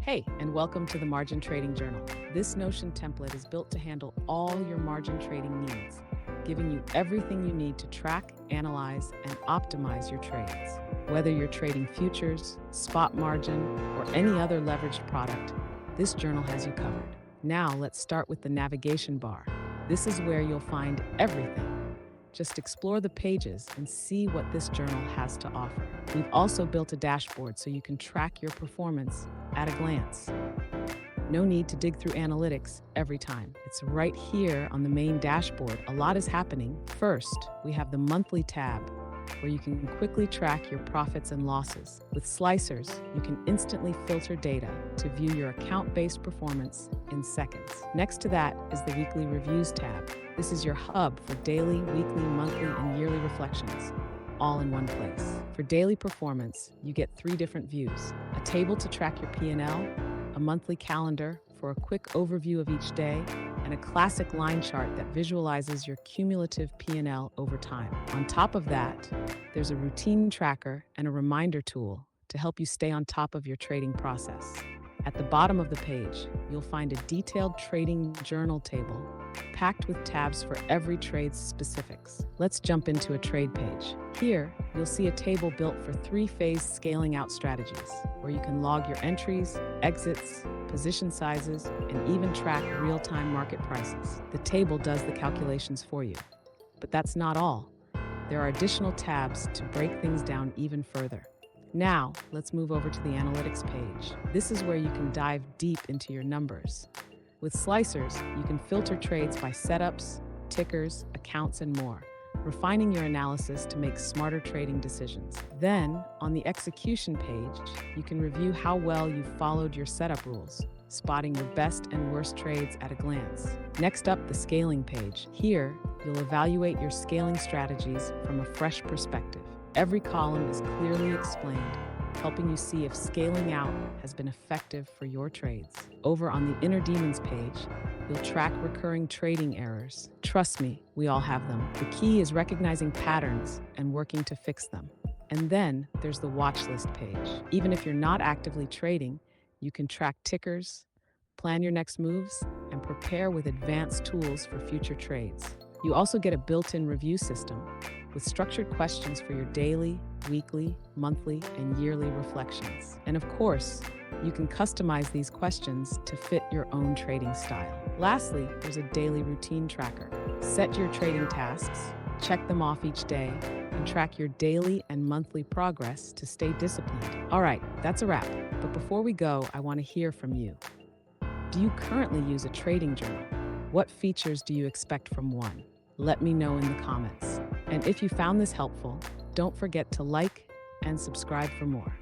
Hey, and welcome to the Margin Trading Journal. This Notion template is built to handle all your margin trading needs, giving you everything you need to track, analyze, and optimize your trades. Whether you're trading futures, spot margin, or any other leveraged product, this journal has you covered. Now, let's start with the navigation bar. This is where you'll find everything. Just explore the pages and see what this journal has to offer. We've also built a dashboard so you can track your performance at a glance. No need to dig through analytics every time. It's right here on the main dashboard. A lot is happening. First, we have the monthly tab, where you can quickly track your profits and losses. With slicers, you can instantly filter data to view your account-based performance in seconds. Next to that is the weekly reviews tab. This is your hub for daily, weekly, monthly, and yearly reflections, all in one place. For daily performance, you get 3 different views: a table to track your P&L, a monthly calendar for a quick overview of each day, and a classic line chart that visualizes your cumulative P&L over time. On top of that, there's a routine tracker and a reminder tool to help you stay on top of your trading process. At the bottom of the page, you'll find a detailed trading journal table packed with tabs for every trade's specifics. Let's jump into a trade page. Here, you'll see a table built for 3-phase scaling out strategies, where you can log your entries, exits, position sizes, and even track real-time market prices. The table does the calculations for you. But that's not all. There are additional tabs to break things down even further. Now, let's move over to the analytics page. This is where you can dive deep into your numbers. With slicers, you can filter trades by setups, tickers, accounts, and more, refining your analysis to make smarter trading decisions. Then, on the execution page, you can review how well you've followed your setup rules, spotting your best and worst trades at a glance. Next up, the scaling page. Here, you'll evaluate your scaling strategies from a fresh perspective. Every column is clearly explained, helping you see if scaling out has been effective for your trades. Over on the Inner Daemons page, you'll track recurring trading errors. Trust me, we all have them. The key is recognizing patterns and working to fix them. And then there's the watch list page. Even if you're not actively trading, you can track tickers, plan your next moves, and prepare with advanced tools for future trades. You also get a built-in review system with structured questions for your daily, weekly, monthly, and yearly reflections. And of course, you can customize these questions to fit your own trading style. Lastly, there's a daily routine tracker. Set your trading tasks, check them off each day, and track your daily and monthly progress to stay disciplined. All right, that's a wrap. But before we go, I want to hear from you. Do you currently use a trading journal? What features do you expect from one? Let me know in the comments. And if you found this helpful, don't forget to like and subscribe for more.